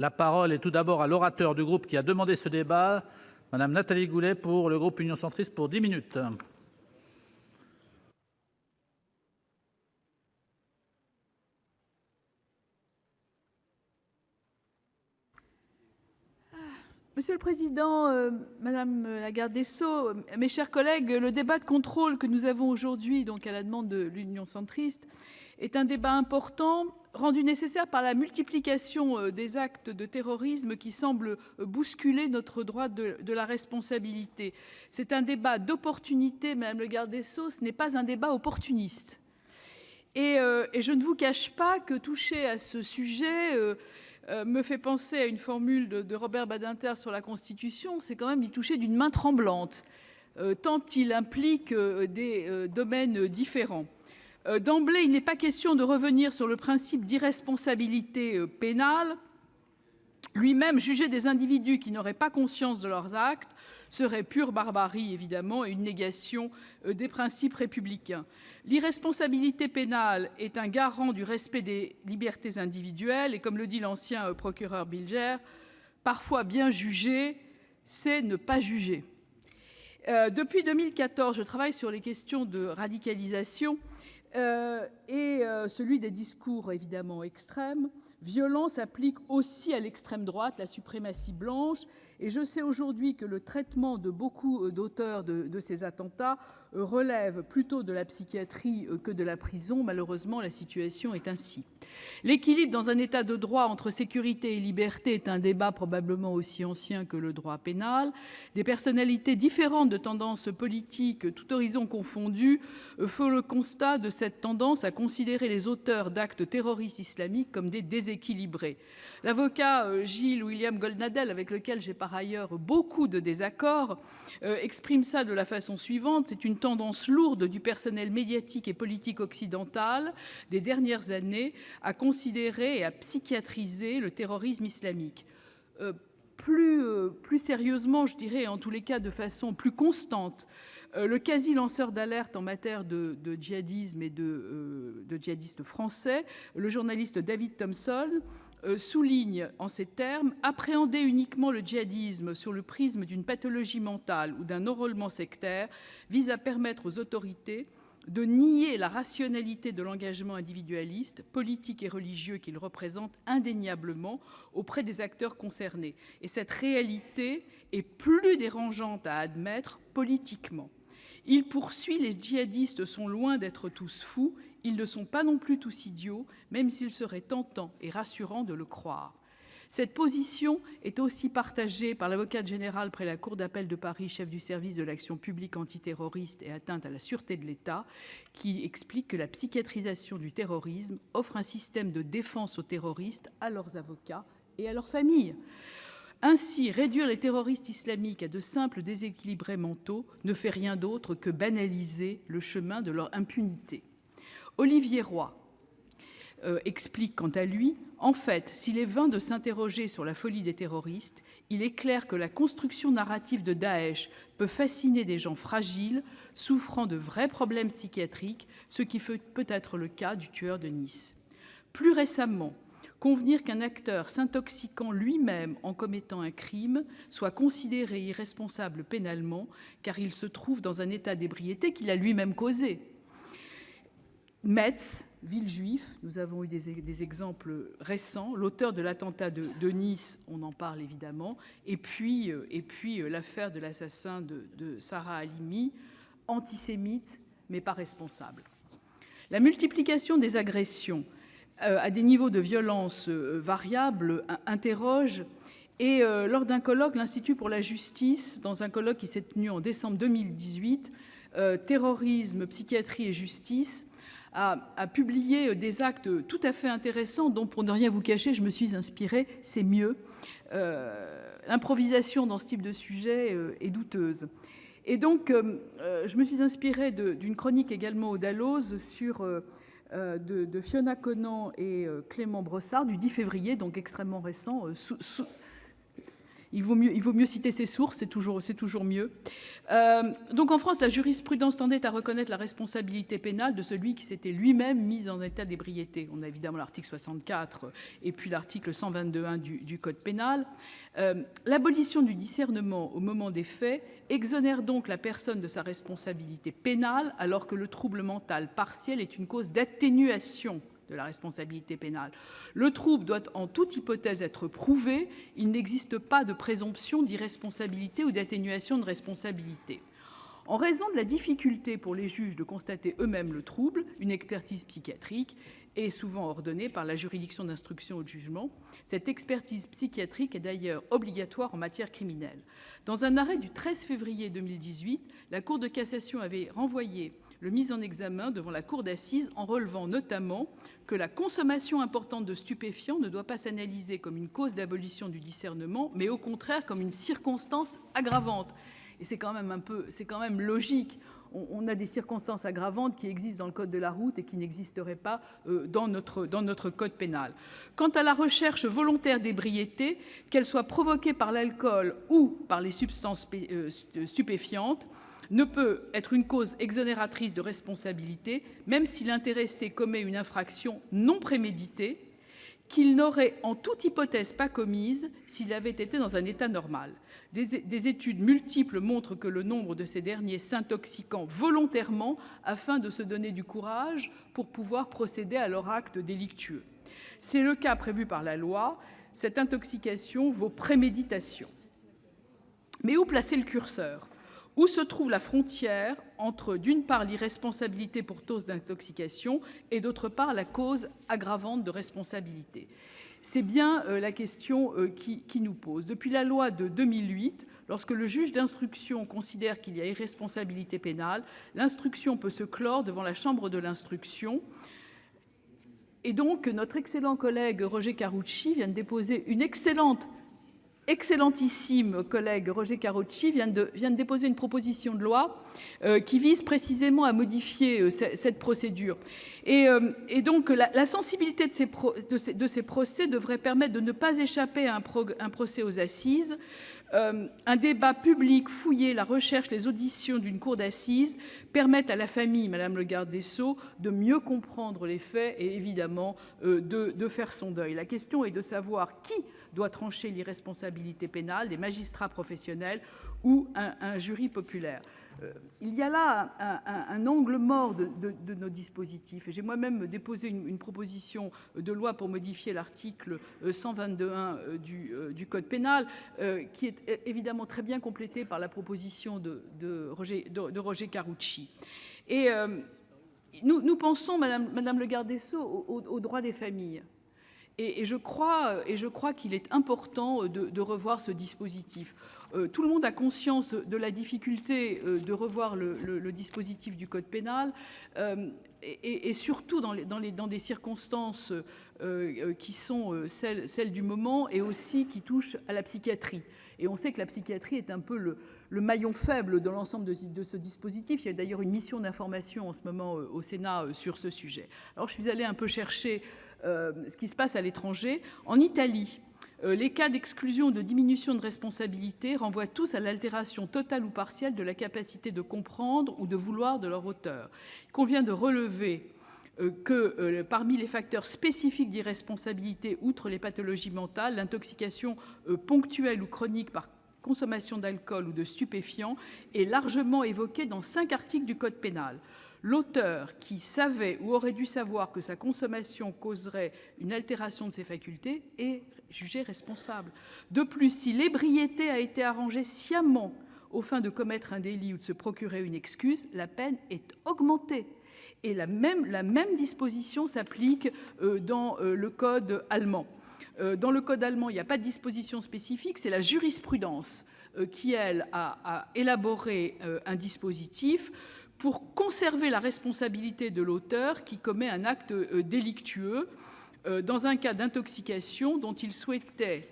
La parole est tout d'abord à l'orateur du groupe qui a demandé ce débat, Madame Nathalie Goulet, pour le groupe Union Centriste, pour 10 minutes. Monsieur le Président, Madame la Garde des Sceaux, mes chers collègues, le débat de contrôle que nous avons aujourd'hui, donc à la demande de l'Union centriste, est un débat important, rendu nécessaire par la multiplication des actes de terrorisme qui semblent bousculer notre droit de la responsabilité. C'est un débat d'opportunité, Madame la Garde des Sceaux, ce n'est pas un débat opportuniste. Et je ne vous cache pas que toucher à ce sujet me fait penser à une formule de Robert Badinter sur la Constitution, c'est quand même y toucher d'une main tremblante, tant il implique des domaines différents. D'emblée, il n'est pas question de revenir sur le principe d'irresponsabilité pénale. Lui-même, juger des individus qui n'auraient pas conscience de leurs actes serait pure barbarie, évidemment, et une négation des principes républicains. L'irresponsabilité pénale est un garant du respect des libertés individuelles, et comme le dit l'ancien procureur Bilger, parfois bien juger, c'est ne pas juger. Depuis 2014, je travaille sur les questions de radicalisation et celui des discours évidemment extrêmes. Violent s'applique aussi à l'extrême droite, la suprématie blanche. Et je sais aujourd'hui que le traitement de beaucoup d'auteurs de ces attentats relève plutôt de la psychiatrie que de la prison. Malheureusement, la situation est ainsi. L'équilibre dans un état de droit entre sécurité et liberté est un débat probablement aussi ancien que le droit pénal. Des personnalités différentes de tendances politiques, tout horizon confondu, font le constat de cette tendance à considérer les auteurs d'actes terroristes islamiques comme des déséquilibrés. L'avocat Gilles William Goldnadel, avec lequel j'ai par ailleurs beaucoup de désaccords, exprime ça de la façon suivante: c'est une tendance lourde du personnel médiatique et politique occidental des dernières années à considérer et à psychiatriser le terrorisme islamique. Plus sérieusement, je dirais, en tous les cas de façon plus constante, le quasi-lanceur d'alerte en matière de djihadisme et de djihadistes français, le journaliste David Thompson, souligne en ces termes: appréhender uniquement le djihadisme sur le prisme d'une pathologie mentale ou d'un enrôlement sectaire vise à permettre aux autorités de nier la rationalité de l'engagement individualiste, politique et religieux qu'il représente indéniablement auprès des acteurs concernés. Et cette réalité est plus dérangeante à admettre politiquement. Il poursuit: les djihadistes sont loin d'être tous fous, ils ne sont pas non plus tous idiots, même s'il serait tentant et rassurant de le croire. Cette position est aussi partagée par l'avocate générale près la Cour d'appel de Paris, chef du service de l'action publique antiterroriste et atteinte à la sûreté de l'État, qui explique que la psychiatrisation du terrorisme offre un système de défense aux terroristes, à leurs avocats et à leurs familles. Ainsi, réduire les terroristes islamiques à de simples déséquilibrés mentaux ne fait rien d'autre que banaliser le chemin de leur impunité. Olivier Roy explique quant à lui: en fait, s'il est vain de s'interroger sur la folie des terroristes, il est clair que la construction narrative de Daesh peut fasciner des gens fragiles, souffrant de vrais problèmes psychiatriques, ce qui peut être le cas du tueur de Nice. Plus récemment, convenir qu'un acteur s'intoxiquant lui-même en commettant un crime soit considéré irresponsable pénalement, car il se trouve dans un état d'ébriété qu'il a lui-même causé. Metz, Villejuif, nous avons eu des exemples récents, l'auteur de l'attentat de Nice, on en parle évidemment, et puis l'affaire de l'assassin de Sarah Halimi, antisémite mais pas responsable. La multiplication des agressions à des niveaux de violence variables interroge, et lors d'un colloque, l'Institut pour la justice, dans un colloque qui s'est tenu en décembre 2018, Terrorisme, psychiatrie et justice, a publié des actes tout à fait intéressants dont, pour ne rien vous cacher, je me suis inspirée. C'est mieux. L'improvisation dans ce type de sujet est douteuse. Et donc, je me suis inspirée d'une chronique également au Dalloz de Fiona Conan et Clément Brossard du 10 février, donc extrêmement récent, Il vaut mieux citer ses sources, c'est toujours mieux. Donc en France, la jurisprudence tendait à reconnaître la responsabilité pénale de celui qui s'était lui-même mis en état d'ébriété. On a évidemment l'article 64 et puis l'article 122.1 du Code pénal. L'abolition du discernement au moment des faits exonère donc la personne de sa responsabilité pénale, alors que le trouble mental partiel est une cause d'atténuation de la responsabilité pénale. Le trouble doit en toute hypothèse être prouvé. Il n'existe pas de présomption d'irresponsabilité ou d'atténuation de responsabilité. En raison de la difficulté pour les juges de constater eux-mêmes le trouble, une expertise psychiatrique est souvent ordonnée par la juridiction d'instruction ou de jugement. Cette expertise psychiatrique est d'ailleurs obligatoire en matière criminelle. Dans un arrêt du 13 février 2018, la Cour de cassation avait renvoyé le mis en examen devant la cour d'assises en relevant notamment que la consommation importante de stupéfiants ne doit pas s'analyser comme une cause d'abolition du discernement, mais au contraire comme une circonstance aggravante. Et c'est quand même logique. On a des circonstances aggravantes qui existent dans le code de la route et qui n'existeraient pas dans notre code pénal. Quant à la recherche volontaire d'ébriété, qu'elle soit provoquée par l'alcool ou par les substances stupéfiantes, ne peut être une cause exonératrice de responsabilité, même si l'intéressé commet une infraction non préméditée, qu'il n'aurait en toute hypothèse pas commise s'il avait été dans un état normal. Des études multiples montrent que le nombre de ces derniers s'intoxiquant volontairement afin de se donner du courage pour pouvoir procéder à leur acte délictueux. C'est le cas prévu par la loi. Cette intoxication vaut préméditation. Mais où placer le curseur ? Où se trouve la frontière entre, d'une part, l'irresponsabilité pour cause d'intoxication et, d'autre part, la cause aggravante de responsabilité ? C'est bien la question qui nous pose. Depuis la loi de 2008, lorsque le juge d'instruction considère qu'il y a irresponsabilité pénale, l'instruction peut se clore devant la chambre de l'instruction. Et donc, notre excellent collègue Roger Karoutchi vient de déposer une excellentissime collègue Roger Karoutchi vient de déposer une proposition de loi qui vise précisément à modifier cette procédure. Et donc, la sensibilité de ces procès devrait permettre de ne pas échapper à un procès aux assises. Un débat public fouillé, la recherche, les auditions d'une cour d'assises permettent à la famille, Madame le garde des Sceaux, de mieux comprendre les faits et évidemment de faire son deuil. La question est de savoir qui doit trancher l'irresponsabilité pénale, des magistrats professionnels ou un jury populaire. Il y a là un angle mort de nos dispositifs. Et j'ai moi-même déposé une proposition de loi pour modifier l'article 122.1 du Code pénal, qui est évidemment très bien complété par la proposition de Roger Karoutchi. Et nous pensons, Madame le garde des Sceaux, aux droits des familles. Et je crois qu'il est important de revoir ce dispositif. Tout le monde a conscience de la difficulté de revoir le dispositif du Code pénal, et surtout dans des circonstances qui sont celles du moment et aussi qui touchent à la psychiatrie. Et on sait que la psychiatrie est un peu le maillon faible dans l'ensemble de ce dispositif. Il y a d'ailleurs une mission d'information en ce moment au Sénat sur ce sujet. Alors je suis allée un peu chercher ce qui se passe à l'étranger. En Italie, les cas d'exclusion ou de diminution de responsabilité renvoient tous à l'altération totale ou partielle de la capacité de comprendre ou de vouloir de leur auteur. Il convient de relever que parmi les facteurs spécifiques d'irresponsabilité, outre les pathologies mentales, l'intoxication ponctuelle ou chronique par consommation d'alcool ou de stupéfiants est largement évoquée dans 5 articles du Code pénal. L'auteur qui savait ou aurait dû savoir que sa consommation causerait une altération de ses facultés est jugé responsable. De plus, si l'ébriété a été arrangée sciemment aux fins de commettre un délit ou de se procurer une excuse, la peine est augmentée. Et la même disposition s'applique dans le code allemand. Dans le code allemand, il n'y a pas de disposition spécifique, c'est la jurisprudence qui, elle, a élaboré un dispositif pour conserver la responsabilité de l'auteur qui commet un acte délictueux dans un cas d'intoxication dont il souhaitait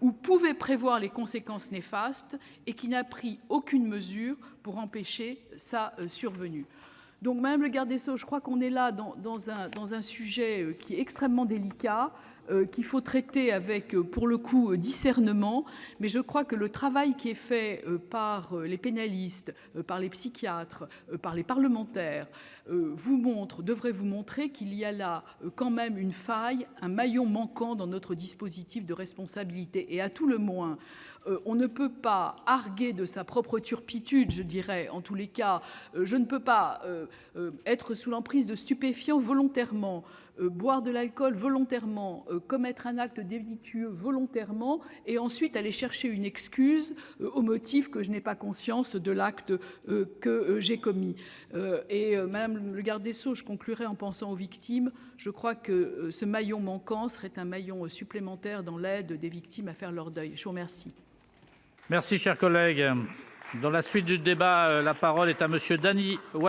ou pouvait prévoir les conséquences néfastes et qui n'a pris aucune mesure pour empêcher sa survenue. Donc, Madame le garde des Sceaux, je crois qu'on est là dans un sujet qui est extrêmement délicat. qu'il faut traiter avec, pour le coup, discernement. Mais je crois que le travail qui est fait par les pénalistes, par les psychiatres, par les parlementaires, devrait vous montrer qu'il y a là quand même une faille, un maillon manquant dans notre dispositif de responsabilité. Et à tout le moins, on ne peut pas arguer de sa propre turpitude, je dirais, en tous les cas. Je ne peux pas être sous l'emprise de stupéfiants volontairement, boire de l'alcool volontairement, commettre un acte délictueux volontairement, et ensuite aller chercher une excuse au motif que je n'ai pas conscience de l'acte que j'ai commis. Madame le garde des Sceaux, je conclurai en pensant aux victimes. Je crois que ce maillon manquant serait un maillon supplémentaire dans l'aide des victimes à faire leur deuil. Je vous remercie. Merci, cher collègue. Dans la suite du débat, la parole est à monsieur Dany